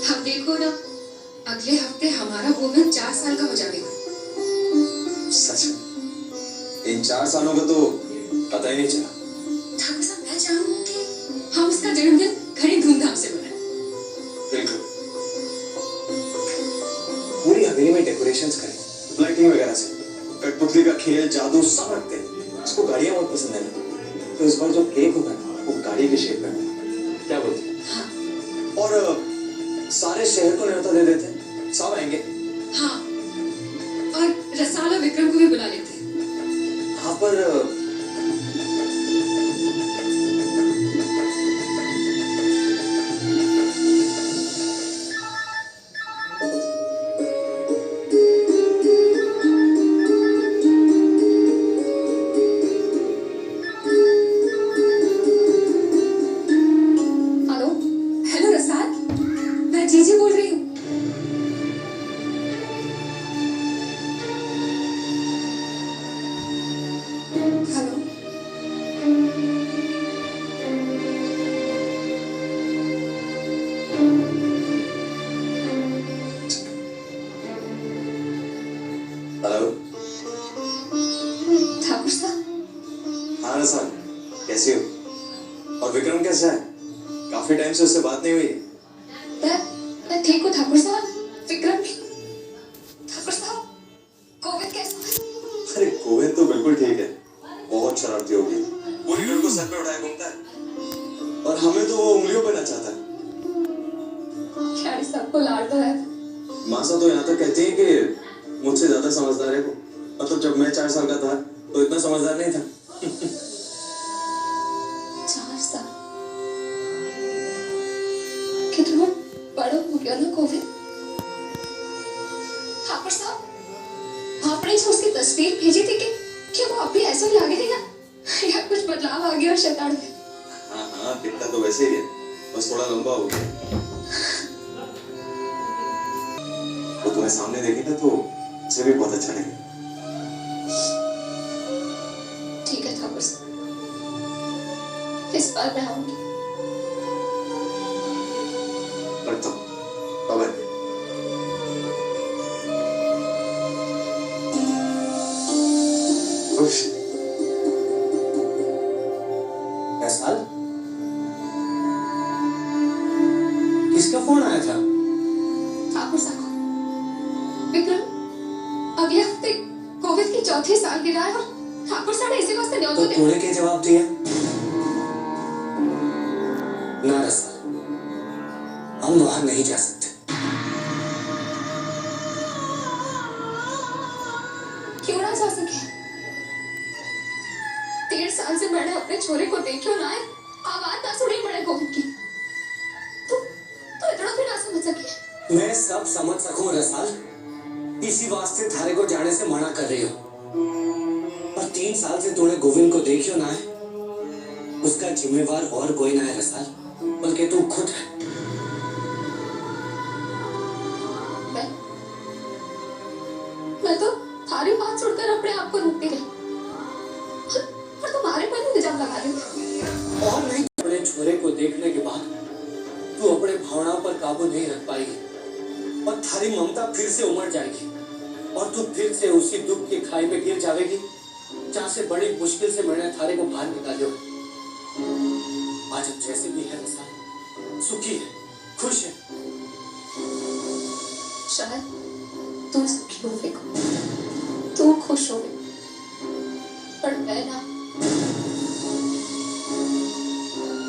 हम देखो ना, अगले हफ्ते हमारा गोविंद 4 साल का हो जाएगा। सच में इन 4 सालों का तो पता ही नहीं चला। ठाकुर साहब, मैं चाहूँ कि हम उसका जन्मदिन घनी धूमधाम से मनाएं। बिल्कुल, पूरी हवेली में डेकोरेशंस करें, लाइटिंग वगैरह से, कठपुतली का खेल, जादू सब रखते हैं। उसको गाड़ियां बहुत पसंद है ना, तो इस बार जो केक होगा ना वो गाड़ी के शेप में। क्या बोलते हैं? हाँ। और सारे शहर को न्योता दे देते हैं, सब आएंगे। हाँ, और रसाल और विक्रम को भी बुला लेते हैं। हाँ, पर हेलो हेलो रसाल, मैं जीजी बोल रही हूँ। Hello, hello. ठाकुर साहब। हाँ रसान, कैसी हो? और विक्रम कैसा है? काफी टाइम से उससे बात नहीं हुई। मैं ठीक हूँ ठाकुर साहब। विक्रम भी। ठाकुर साहब, गोविंद कैसा है? अरे गोविंद तो बिल्कुल ठीक है, बहुत शरारती हो गई, पूरी घर को सर पे उठाए घूमता है और हमें तो वो उंगलियों पे नचाता है। खैर, सबको लाड़ता है। मासा तो यहाँ तक कहती है कि मुझसे ज्यादा समझदार है वो। मतलब जब मैं 4 साल का था तो इतना समझदार नहीं था। 4 साल? कितना बड़ा हो गया ना गोविंद। ठाकुर साहब, आपने जो उसकी तस्वीर भेजी थी कि क्या वो अब भी ऐसा ही आगे रहेगा या कुछ बदलाव आ गया और शैतान में? हाँ हाँ, दिखता तो वैसे ही है, बस थोड़ा लंबा हो गया। वो तुम्हें सामने देखेगा तो उसे भी बहुत अच्छा लगेगा। ठीक है ठाकुर साहब, इस बार मैं आऊंगी। रखता हूँ, बाय। साल किसका फोन आया था? ठाकुर साहब को। विक्रम अगले हफ्ते गोविंद की 4थी सालगिरह है और ठाकुर साहब ने इसी वास्ते न्योता तो दे। तूने क्या जवाब दिया? ना रसाल, हम वहां नहीं जा सकते। क्यों ना जा सके? 1.5 साल से मैंने अपने छोरे को देखो ना है, आवाज ना सुनी मैंने गोविंद की। तो इतना भी ना समझ सके? मैं सब समझ सकूं रसाल, इसी वास्ते थारे को जाने से मना कर रही हो। और 3 साल से तूने गोविंद को देखियो ना है, उसका जिम्मेवार और कोई ना है रसाल, बल्कि तू खुद है। मैं तो थारी बात सुनकर अपने आप को रोकती रही और तुम्हारे पर इल्जाम लगा रही हूँ। और नहीं, अपने छोरे को देखने के बाद तू अपने भावनाओं पर काबू नहीं रख पाएगी और थारी ममता फिर से उमड़ जाएगी और तू फिर से उसी दुख की खाई में गिर जाएगी जहां से बड़ी मुश्किल से मैंने थारे को बाहर निकालियो। आज अब जैसे भी है रसाल, सुखी है, खुश है। शायद तुम सुखी हो विक्रम, तू खुश हो, पर मैं ना,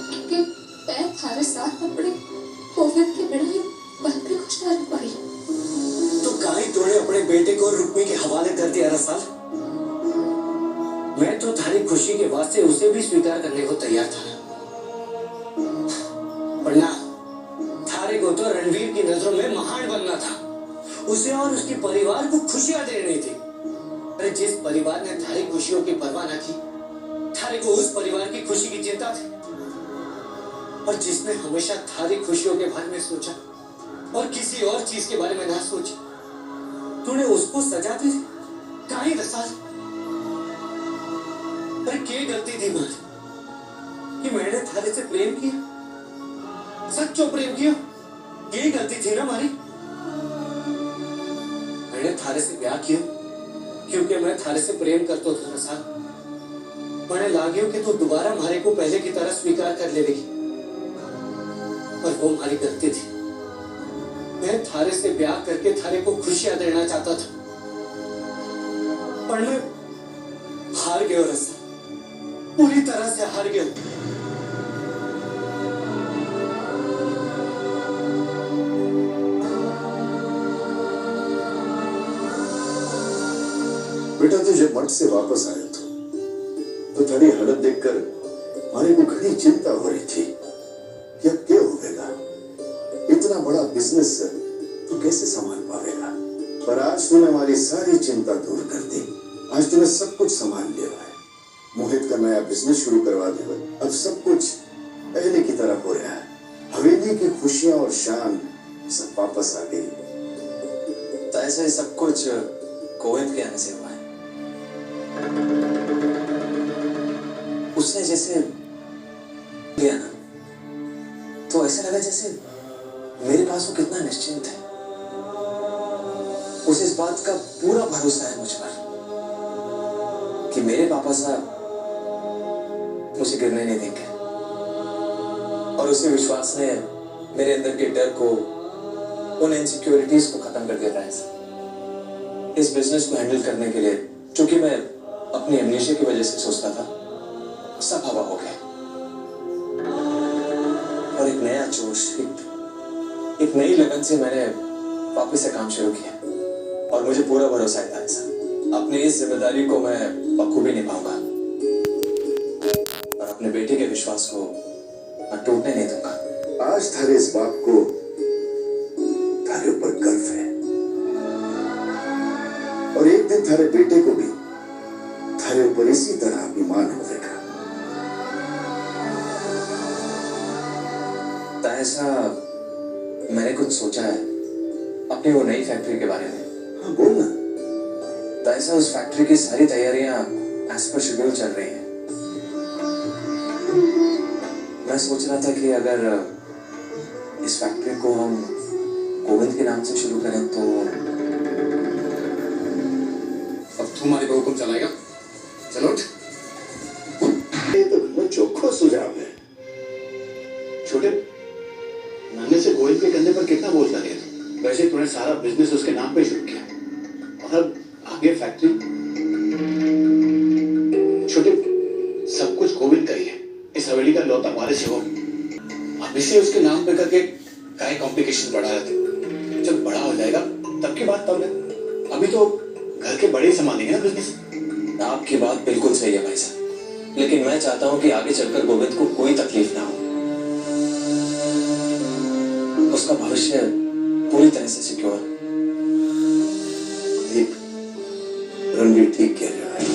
क्योंकि मैं थारे साथ अपने गोविंद के बिना ही पल भी खुश ना रह पाई। तो काहे तूने अपने बेटे को रुक्मी के हवाले कर दिया रसाल? मैं तो थारी खुशी के वास्ते उसे भी स्वीकार करने को तैयार था, पर ना, थारे को तो रणवीर की नजरों में महान बनना था, उसे और उसके परिवार को खुशियां देनी थी। अरे जिस परिवार ने थारी खुशियों की परवाह न की, थारे को उस परिवार की खुशी की चिंता थी। और जिसने हमेशा थारी खुशियों के बारे में सोचा और किसी और चीज के बारे में ना सोचा, तूने उसको सजा दी। काहे रसाल? अरे क्या गलती थी मार कि मैंने थारे से प्रेम किया, सच्चो प्रेम किया, यही गलती थी ना हमारी। मैंने थारे से ब्याह किया क्योंकि मैं थारे से प्रेम करता था ना साहब। मैंने लागियो कि तू दोबारा हमारे को पहले की तरह स्वीकार कर लेगी, पर वो हमारी गलती थी। मैं थारे से ब्याह करके थारे को खुशियां देना चाहता था, पर मैं हार गया रस्सा, पूरी तरह से हार गया। बेटा तू जब मठ से वापस आया तो तेरी हालत देखकर मारे को घनी चिंता हो रही थी कि अब क्या होगा, इतना बड़ा बिजनेस तू कैसे संभाल पाएगा। पर आज तूने हमारी सारी चिंता दूर कर दी। आज तूने सब कुछ संभाल लिया है। मोहित का नया बिजनेस शुरू करवा दिया। अब सब कुछ पहले की तरह हो रहा है। हवेली की खुशियां और शान सब वापस आ गई। तो ऐसा ही सब कुछ गोविंद के आने से हुआ है। उसने जैसे लिया ना, तो ऐसा लगा जैसे मेरे पास वो कितना निश्चिंत है। उसे इस बात का पूरा भरोसा है मुझ पर कि मेरे पापा साहब मुझे गिरने नहीं देंगे, और उसी विश्वास ने मेरे अंदर के डर को, उन इनसिक्योरिटीज को खत्म कर दिया था। इस बिजनेस को हैंडल करने के लिए, क्योंकि मैं अपनी अमनेशिया की वजह से सोचता था, सब हवा हो गया। और एक नया जोश, एक नई लगन से मैंने वापस से काम शुरू किया, और मुझे पूरा भरोसा है ऐसा अपनी इस जिम्मेदारी को मैं बखूबी निभाऊंगा, और अपने बेटे के विश्वास को मैं टूटने नहीं दूंगा। आज थारे इस बात को थारे ऊपर गर्व है, और एक दिन थारे बेटे को भी थारे ऊपर इसी तरह अभिमान होगा। ऐसा मैंने कुछ सोचा है अपनी वो नई फैक्ट्री के बारे में। हाँ बोलना। तो ऐसा उस फैक्ट्री की सारी तैयारियां एज पर शेड्यूल चल रही हैं। मैं सोच रहा था कि अगर इस फैक्ट्री को हम गोविंद के नाम से शुरू करें तो। अब तू हमारी बहू को चलाएगा? चलो उठ। ये तो बहुत चोखो सुझाव है। छोटे नाने से गोविंद के कंधे पर कितना बोझ डाले तू? वैसे तूने सारा बिजनेस उसके नाम पे शुरू किया, और अब आगे फैक्ट्री। छोटे सब कुछ गोविंद का ही है। इस हवेली का लौता वारिस है वो। अब इसे उसके नाम पे करके काय कॉम्प्लिकेशन बढ़ा रहे थे। जब बड़ा हो जाएगा तब की बात तब है। अभी तो घर के बड़े संभालेंगे ना बिजनेस। आपकी बात बिल्कुल सही है भाई साहब, लेकिन मैं चाहता हूं कि आगे चलकर गोविंद को कोई तकलीफ ना हो। उसका भविष्य पूरी तरह से सिक्योर। रणवीर ठीक कह रहा है।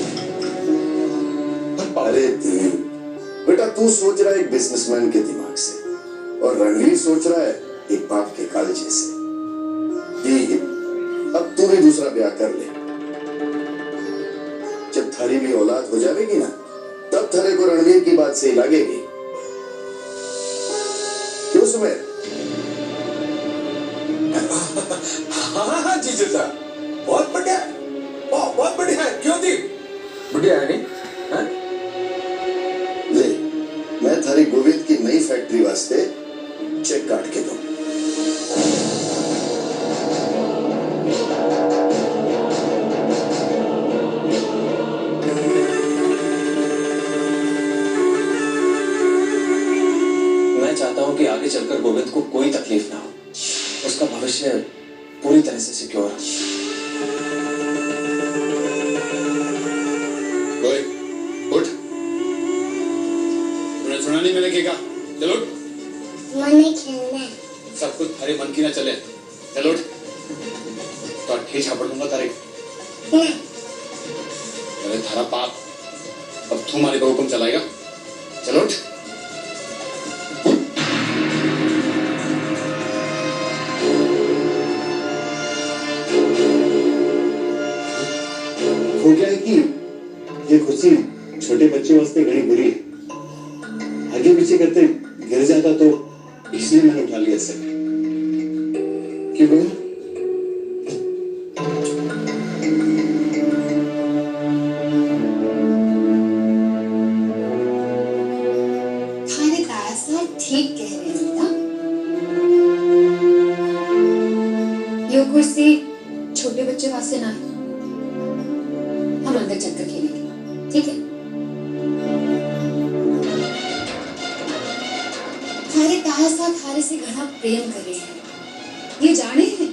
अरे दीप, बेटा तू सोच रहा है एक बिजनेसमैन के दिमाग से, और रणवीर सोच रहा है एक बाप के कालजे से। दीप, अब तू भी दूसरा ब्याह कर ले। जब थारी भी औलाद हो जाएगी ना, तब थारे को रणवीर की बात सही लगेगी। क्यों सुमेर? हाँ जीजू साहब, बहुत बढ़िया, बहुत बढ़िया है। क्यों दी? बढ़िया है नहीं? हाँ? ले, मैं थारी गोविंद की नई फैक्ट्री वास्ते चेक काट के दूं। मैं चाहता हूं कि आगे चलकर गोविंद को कोई तकलीफ ना हो। उसका भविष्य पूरी तरह से सिक्योर है। उठ। तूने सुना नहीं मैंने क्या कहा? चलो उठ। मैंने खेलना है। सब कुछ थारे मन की ना चले। चलो उठ। तो अट्ठी छापड़ दूंगा तारे। नहीं। अरे थारा पाप। अब तू हमारे को हुक्म चलाएगा? चलो उठ। हो गया है कि ये कुर्सी छोटे बच्चे वास्ते घनी बुरी है। आगे पीछे करते गिर जाता तो इसलिए मैंने उठा लिया सर। इवनिंग। खाने का ऐसा ठीक कह रहे हैं बेटा। ये कुर्सी छोटे बच्चे वास्ते ना है। हम अंदर चलकर खेलेंगे, ठीक है? खारे ताया साथ खारे से घना प्रेम कर रहे हैं। ये जाने हैं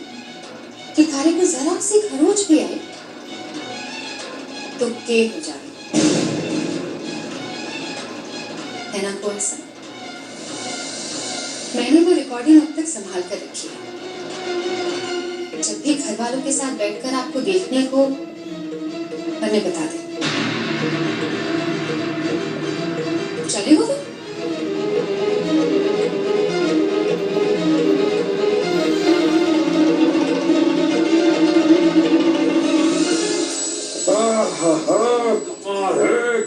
कि खारे को जरा सी खरोच भी आए तो के हो जाए, है ना को ऐसा? मैंने वो रिकॉर्डिंग अब तक संभाल कर रखी है। जब भी घर वालों के साथ बैठकर आपको देखने को मैंने बता दे। चले हो तुम?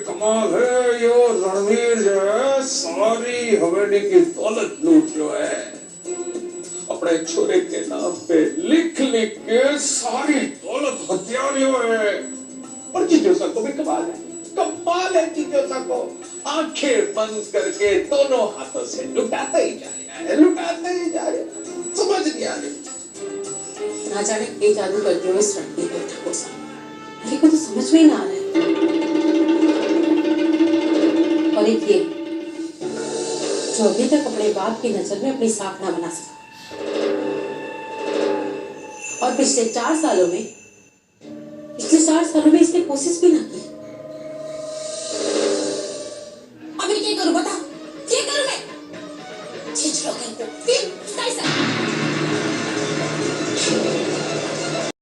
कमाल है। यो रणवीर जो है सारी हवेली की दौलत लूट जो है अपने छोरे के नाम पे लिख लिख के सारी दौलत हथियारियों है। और जिज्ञोसा को भी कमाल है जिज्ञोसा को आंखें बंद करके दोनों हाथों से लुटाता ही जा रहा है। समझ नहीं आ रही। ना जाने ये जादू करते हो इस रणवीर को ठाकुर साहब, मेरे को तो समझ में ही ना आ रहा है। और एक ये जो अभी तक अपने बाप की नजर में अपनी साख ना बना सका, और पिछले 4 सालों में इसने कोशिश भी ना की।